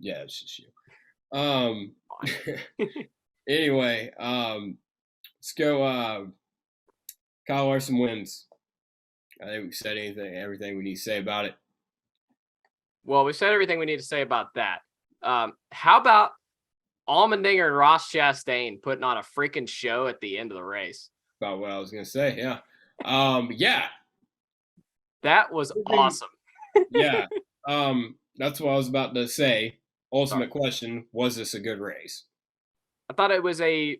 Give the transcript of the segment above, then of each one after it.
Yeah, it's just you. Fine. Anyway, let's go. Kyle Larson wins. I think we've said everything we need to say about it. Well, we said everything we need to say about that. How about Allmendinger and Ross Chastain putting on a freaking show at the end of the race? About what I was gonna say. Yeah. Yeah. That was awesome. Yeah. That's what I was about to say. Sorry. Ultimate question: was this a good race? I thought it was a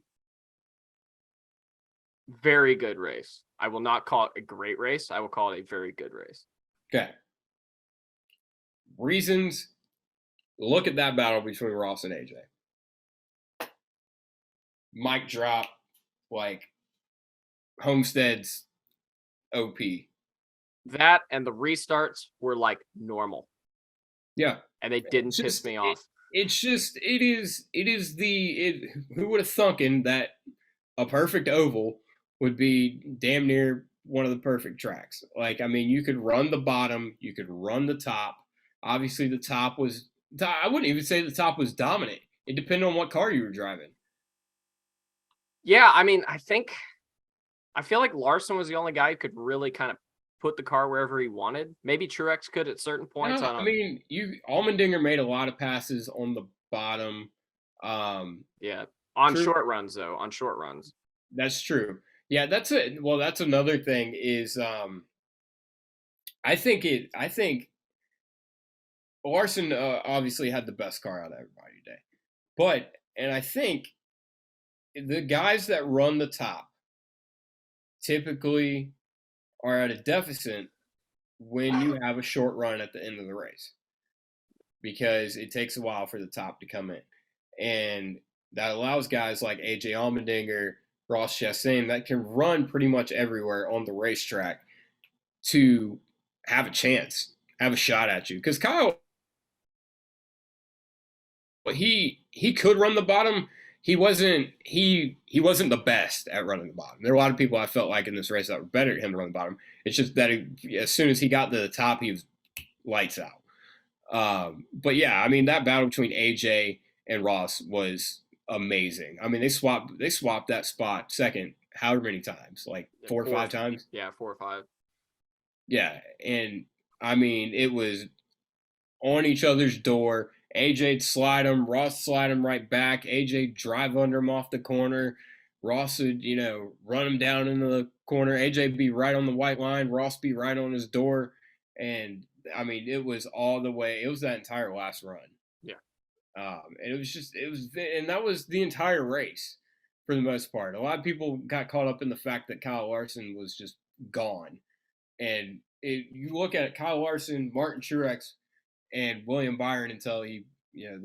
very good race. I will not call it a great race. I will call it a very good race. Okay. Reasons. Look at that battle between Ross and AJ. Mic drop, like Homestead's OP. That and the restarts were like normal. Yeah. And they didn't piss me off. Who would have thunken that a perfect oval would be damn near one of the perfect tracks? Like, I mean, you could run the bottom, you could run the top. Obviously, the top was, I wouldn't even say the top was dominant. It depended on what car you were driving. Yeah, I mean, I feel like Larson was the only guy who could really kind of put the car wherever he wanted. Maybe Truex could at certain points. I mean, Allmendinger made a lot of passes on the bottom. Yeah, on short runs though. On short runs, that's true. Yeah, that's it. Well, that's another thing is I think Larson obviously had the best car out of everybody today, and I think the guys that run the top typically are at a deficit when you have a short run at the end of the race because it takes a while for the top to come in. And that allows guys like AJ Allmendinger, Ross Chastain that can run pretty much everywhere on the racetrack to have a chance, have a shot at you. Because Kyle, he could run the bottom. He wasn't the best at running the bottom. There are a lot of people I felt like in this race that were better at him to run the bottom. It's just that as soon as he got to the top, he was lights out. But yeah, I mean that battle between AJ and Ross was amazing. I mean they swapped that spot second however many times, like four or five times. Yeah, 4 or 5. Yeah, and I mean it was on each other's door. AJ'd slide him, Ross slide him right back. AJ drive under him off the corner. Ross would, run him down into the corner. AJ be right on the white line. Ross be right on his door. And I mean, it was all the way. It was that entire last run. Yeah. And and that was the entire race for the most part. A lot of people got caught up in the fact that Kyle Larson was just gone. And you look at it, Kyle Larson, Martin Truex, and William Byron until the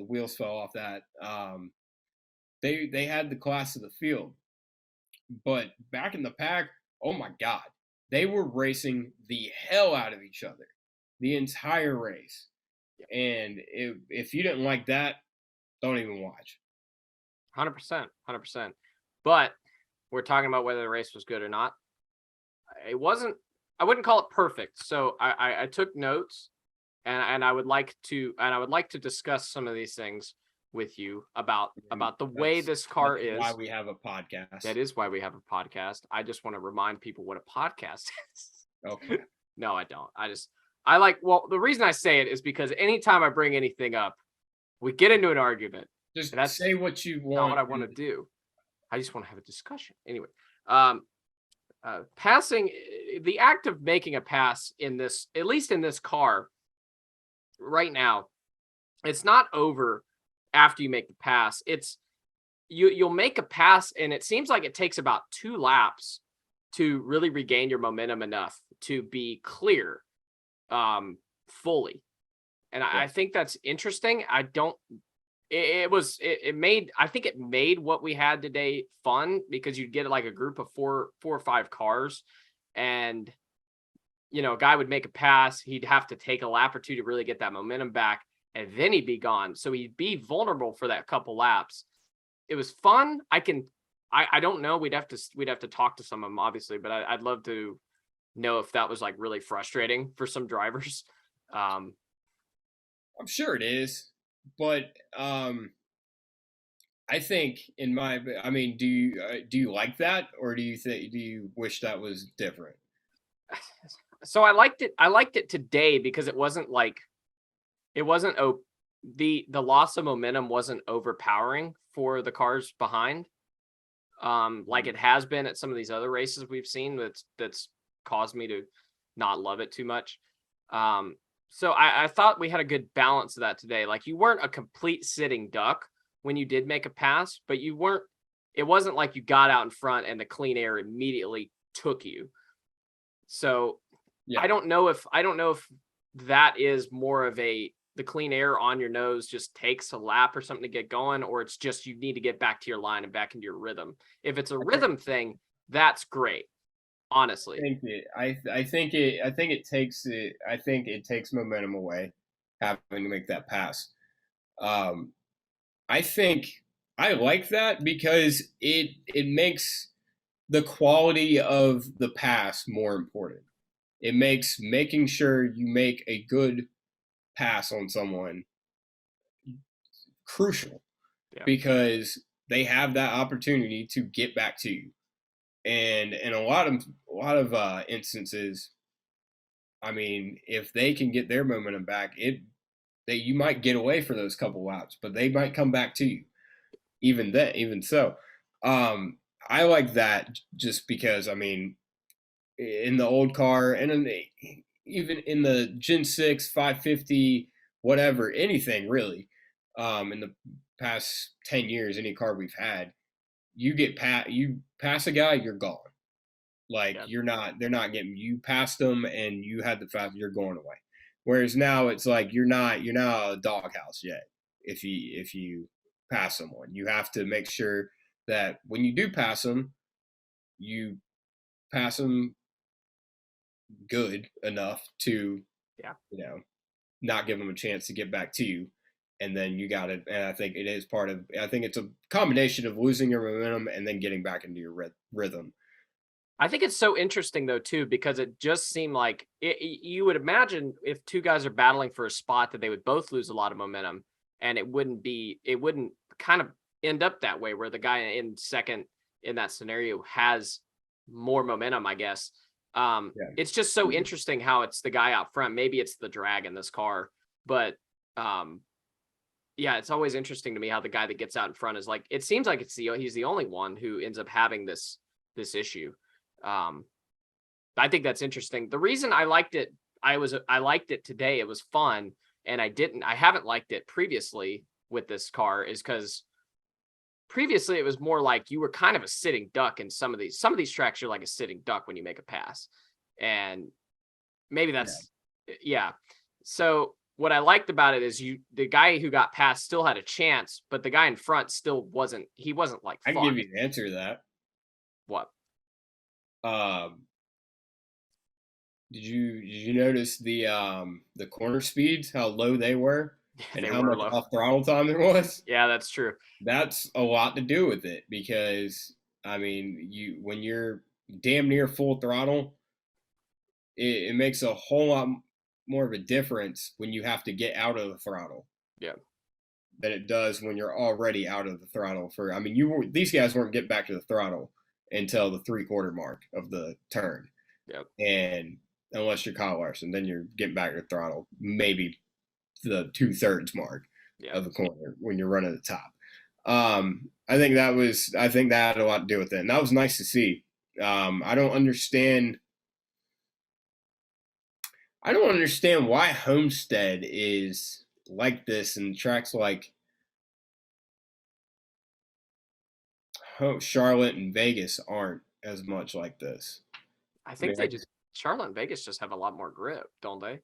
wheels fell off that. They had the class of the field, but back in the pack, oh my God, they were racing the hell out of each other the entire race. And if you didn't like that, don't even watch. 100%, 100%. But we're talking about whether the race was good or not. It wasn't. I wouldn't call it perfect. So I took notes. And I would like to discuss some of these things with you about the way this car is. Why we have a podcast. That is why we have a podcast. I just want to remind people what a podcast is. Okay. No, I don't. The reason I say it is because anytime I bring anything up, we get into an argument. Just say what you want. Not what I want to do. I just want to have a discussion. Anyway, passing, the act of making a pass in this, at least in this car, right now, it's not over after you make the pass. It's you'll make a pass and it seems like it takes about 2 laps to really regain your momentum enough to be clear fully. And yeah. I think that's interesting. I think it made what we had today fun because you'd get like a group of 4 or 5 cars and a guy would make a pass. He'd have to take a lap or 2 to really get that momentum back, and then he'd be gone. So he'd be vulnerable for that couple laps. It was fun. I don't know. We'd have to talk to some of them, obviously, but I'd love to know if that was like really frustrating for some drivers. I'm sure it is. but I think I mean, do you like that, or do you wish that was different? So I liked it. I liked it today because it wasn't like it wasn't the loss of momentum wasn't overpowering for the cars behind, like it has been at some of these other races we've seen. That's caused me to not love it too much. Um, so I thought we had a good balance of that today. Like you weren't a complete sitting duck when you did make a pass, but you weren't. It wasn't like you got out in front and the clean air immediately took you. So Yeah. I don't know if that is more of a the clean air on your nose just takes a lap or something to get going, or it's just you need to get back to your line and back into your rhythm. If it's a I think rhythm thing, that's great, honestly. I think it takes momentum away having to make that pass. Um, I think I like that because it makes the quality of the pass more important. It makes making sure you make a good pass on someone crucial Yeah. because they have that opportunity to get back to you. And in a lot of instances, I mean, if they can get their momentum back, it they you might get away for those couple laps, but they might come back to you. Even so, I like that just because I mean, in the old car and even in the Gen 6, 550, whatever, anything really, in the past 10 years, any car we've had, you pass a guy, you're gone. Like Yeah. they're not getting you past them, and you had the fast, you're going away. Whereas now it's like you're not a doghouse yet. If you pass someone, you have to make sure that when you do pass them, you pass them good enough to Yeah. you know not give them a chance to get back to you. And then you got it. And I think it is part of. I think it's a combination of losing your momentum and then getting back into your rhythm. I think it's so interesting though too because it just seemed like you would imagine if two guys are battling for a spot that they would both lose a lot of momentum, and it wouldn't kind of end up that way where the guy in second in that scenario has more momentum, I guess. Yeah. It's just so interesting how it's the guy out front. Maybe it's the drag in this car, but um, yeah, it's always interesting to me how the guy that gets out in front is like. It seems like he's the only one who ends up having this issue. Um, I think that's interesting. The reason I liked it, I liked it today. It was fun, and I haven't liked it previously with this car is because previously it was more like you were kind of a sitting duck in some of these tracks. You're like a sitting duck when you make a pass, and maybe Yeah. that's yeah. So what I liked about it is the guy who got passed still had a chance, but the guy in front still wasn't. He wasn't like I can give fucked. you the answer to that. What? Um, did you notice the corner speeds, how low they were, and They how were much low. off throttle time there was? Yeah, that's true. That's a lot to do with it because I mean, you when you're damn near full throttle, it makes a whole lot more of a difference when you have to get out of the throttle Yeah. than it does when you're already out of the throttle. For I mean, these guys weren't getting back to the throttle until the 3/4 mark of the turn, Yep. and unless you're Kyle Larson, then you're getting back to the throttle maybe the 2/3 mark Yeah. of a corner when you're running the top. I think that had a lot to do with it, and that was nice to see. I don't understand. I don't understand why Homestead is like this, and tracks like Charlotte and Vegas aren't as much like this. I I think mean, they just Charlotte and Vegas just have a lot more grip, don't they?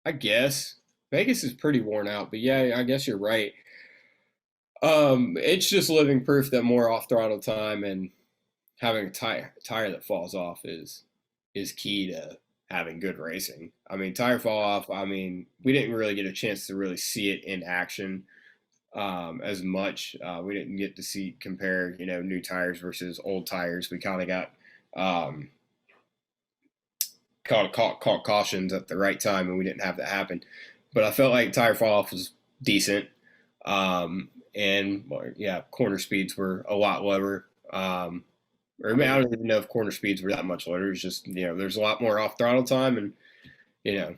I guess Vegas is pretty worn out, but yeah, I guess you're right. It's just living proof that more off throttle time and having a tire that falls off is key to having good racing. I mean, tire fall off. I mean, we didn't really get a chance to really see it in action as much. We didn't get to see compare, new tires versus old tires. We kind of got um, caught cautions at the right time, and we didn't have that happen. But I felt like tire fall off was decent. And well, yeah, corner speeds were a lot lower. Or I, I mean, I mean, don't even know if corner speeds were that much lower. It's just, there's a lot more off throttle time, and you know,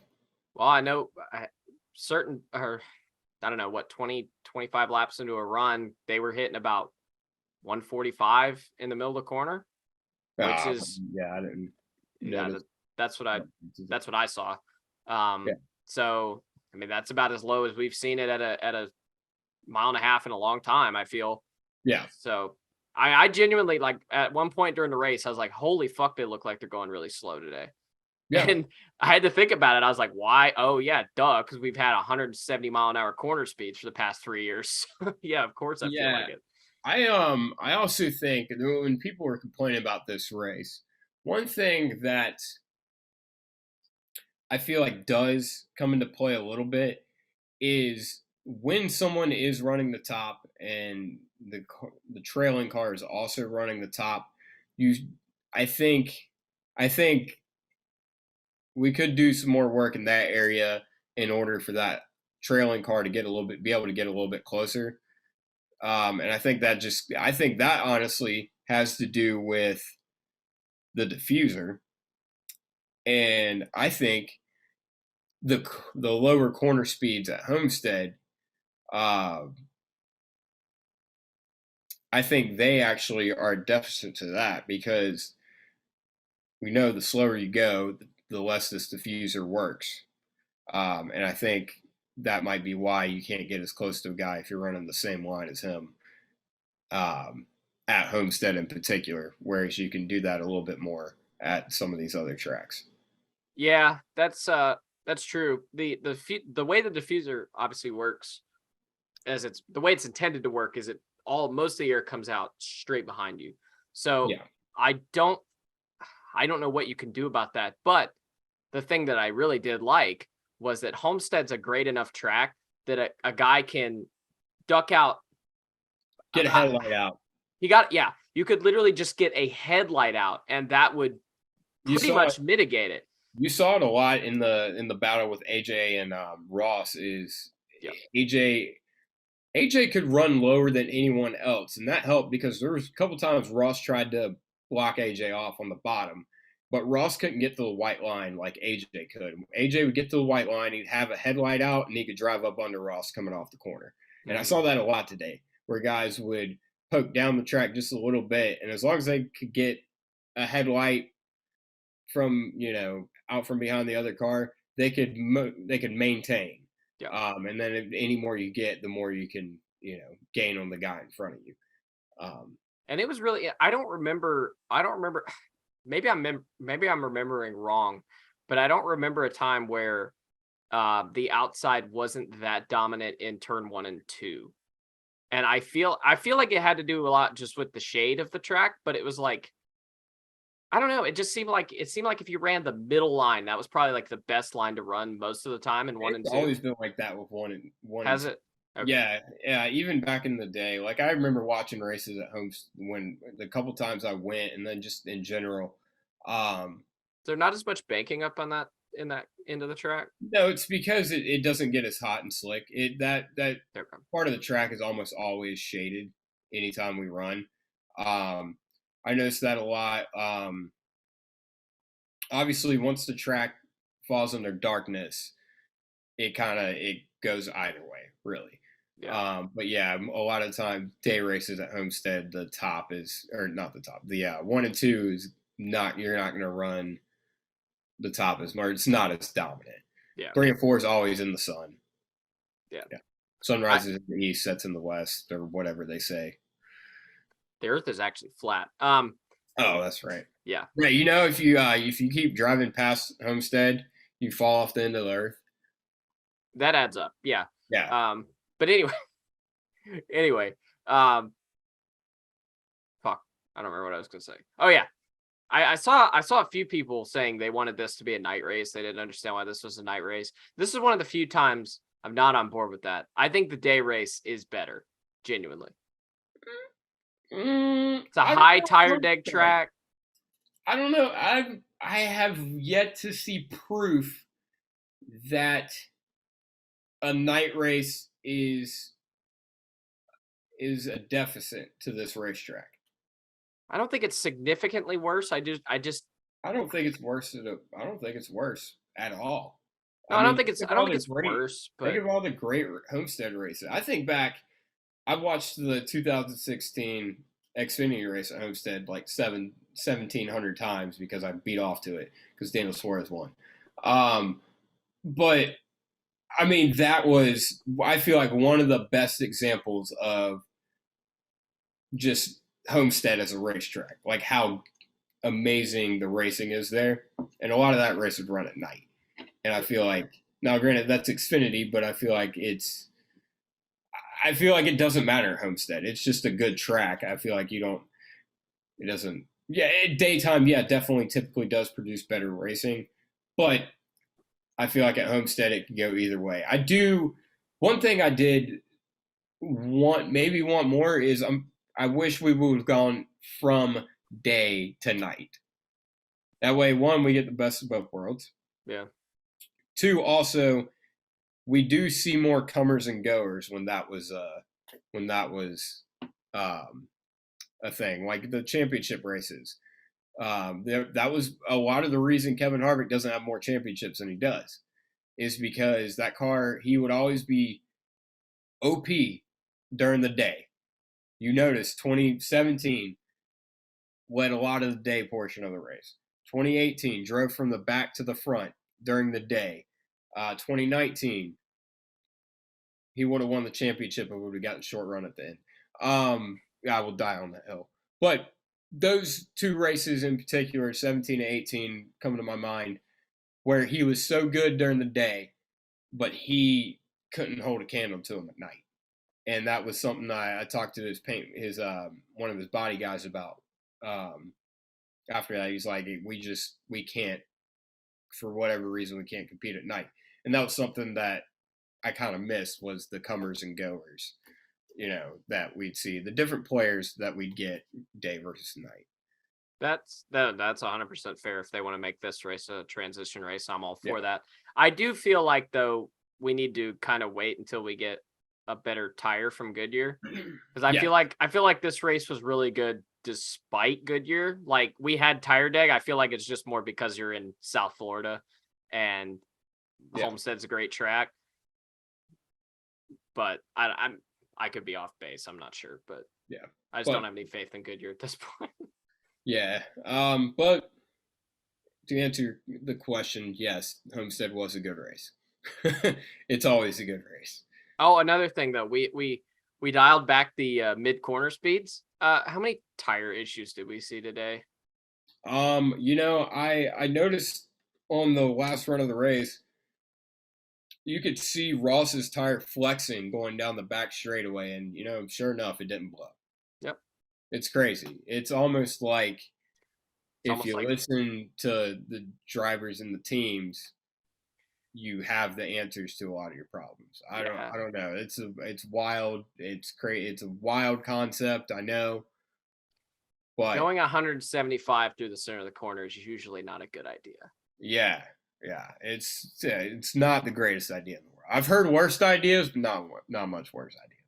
well, I know certain, or I don't know what, 20, 25 laps into a run, they were hitting about 145 in the middle of the corner, which uh, is, yeah, I didn't yeah, notice. that's what I saw. Yeah, So I mean, that's about as low as we've seen it at a mile and a half in a long time, I feel. yeah, So I genuinely, like, at one point during the race, I was like, holy fuck, they look like they're going really slow today. yeah, And I had to think about it. I was like, why? Oh yeah, duh, because we've had 170-mile-an-hour corner speeds for the past 3 years. Yeah, of course I feel yeah. like it. I also think when people were complaining about this race, one thing that I feel like does come into play a little bit is when someone is running the top and the trailing car is also running the top. You, I think, I think we could do some more work in that area in order for that trailing car to be able to get a little bit closer. And I think that honestly has to do with the diffuser, and I think the lower corner speeds at Homestead, uh, I think they actually are a deficit to that because we know the slower you go, the less this diffuser works, and I think that might be why you can't get as close to a guy if you're running the same line as him. Um, at Homestead in particular, whereas you can do that a little bit more at some of these other tracks. Yeah, that's true. The way the diffuser obviously works, as it's the way it's intended to work, is it all most of the air comes out straight behind you. So Yeah, I don't I don't know what you can do about that. But the thing that I really did like was that Homestead's a great enough track that a guy can duck out. get a I, headlight out. he got, yeah, you could literally just get a headlight out, and that would You pretty saw it. much mitigate it. You saw it a lot in the battle with AJ and Ross. Is Yeah. AJ AJ could run lower than anyone else, and that helped because there was a couple times Ross tried to block AJ off on the bottom, but Ross couldn't get to the white line like AJ could. AJ would get to the white line, he'd have a headlight out, and he could drive up under Ross coming off the corner. And I Mhm. saw that a lot today, where guys would poke down the track just a little bit, and as long as they could get a headlight from out from behind the other car, they could maintain. Yeah. And then any more you get, the more you can gain on the guy in front of you. Um, And it was really, I don't remember, maybe I'm remembering wrong, but I don't remember a time where the outside wasn't that dominant in turn 1 and 2. And I feel like it had to do a lot just with the shade of the track, but it was like, I don't know, it seemed like if you ran the middle line, that was probably like the best line to run most of the time in 1 and it's 2. always been like that with one and Has two. it? Okay. Yeah, yeah. Even back in the day, like I remember watching races at home when the couple times I went, and then just in general. Um, Is there not as much banking up on that in that end of the track? no, it's because it doesn't get as hot and slick. That Okay. part of the track is almost always shaded anytime we run. Um, I noticed that a lot. Obviously, once the track falls under darkness, it goes either way, really. Yeah. But yeah, a lot of time day races at Homestead, the top is or not the top. The 1 and 2 is not you're not going to run the top as much. It's not as dominant. Yeah. 3 and 4 is always in the sun. Yeah. Yeah, sun I, rises in the east, sets in the west, or whatever they say. the earth is actually flat. Oh, that's right. Yeah. Right, if you keep driving past Homestead, you fall off the end of the earth. That adds up. Yeah. Yeah. But anyway, anyway, um, fuck, I don't remember what I was gonna say. Oh yeah, I saw a few people saying they wanted this to be a night race. They didn't understand why this was a night race. This is one of the few times I'm not on board with that. I think the day race is better, genuinely. It's a I don't high know tire about deg that. track. I don't know. I have yet to see proof that a night race is a deficit to this racetrack. I don't think it's significantly worse. I just I don't think it's worse. I don't think it's worse at all. no, I I don't mean, think think it's of I don't all think the it's great, worse, think but of all the great Homestead races. I think back. I watched the 2016 Xfinity race at Homestead like 1,700 times because I beat off to it because Daniel Suarez won. But I mean, that was, I feel like, one of the best examples of just Homestead as a racetrack, like how amazing the racing is there. And a lot of that race would run at night. And I feel like, now granted, that's Xfinity, but I feel like it doesn't matter at Homestead. It's just a good track. I feel like it doesn't, yeah, daytime, yeah, definitely typically does produce better racing. But I feel like at Homestead it can go either way. One thing I did maybe want more is I wish we would have gone from day to night. That way, one, we get the best of both worlds. yeah. Two, also, we do see more comers and goers when that was a thing, like the championship races. That was a lot of the reason Kevin Harvick doesn't have more championships than he does, is because that car, he would always be OP during the day. You notice 2017 led a lot of the day portion of the race. 2018 drove from the back to the front during the day. 2019, he would have won the championship and would have gotten short run at the end. I will die on that hill. But those two races in particular, 17 and 18, come to my mind, where he was so good during the day, but he couldn't hold a candle to him at night. And that was something I talked to his one of his body guys about. After that, he's like, we can't, for whatever reason, we can't compete at night. And that was something that I kind of missed, was the comers and goers, that we'd see, the different players that we'd get day versus night. That's 100% fair. If they want to make this race a transition race, I'm all for Yeah. that. I do feel like, though, we need to kind of wait until we get a better tire from Goodyear, because I feel like this race was really good despite Goodyear. Like, we had tire deg. I feel like it's just more because you're in South Florida and Homestead's a great track. But I could be off base. I'm not sure, but yeah, I just don't have any faith in Goodyear at this point. Yeah. But to answer the question, yes, Homestead was a good race. It's always a good race. Oh, another thing though, we dialed back the mid corner speeds. How many tire issues did we see today? I noticed on the last run of the race, you could see Ross's tire flexing going down the back straightaway, and sure enough, it didn't blow. Yep. It's crazy. It's almost like if you listen to the drivers and the teams, you have the answers to a lot of your problems. I don't know. It's wild. It's crazy. It's a wild concept, I know. But going 175 through the center of the corner is usually not a good idea. Yeah. It's not the greatest idea in the world. I've heard worse ideas, but not much worse ideas.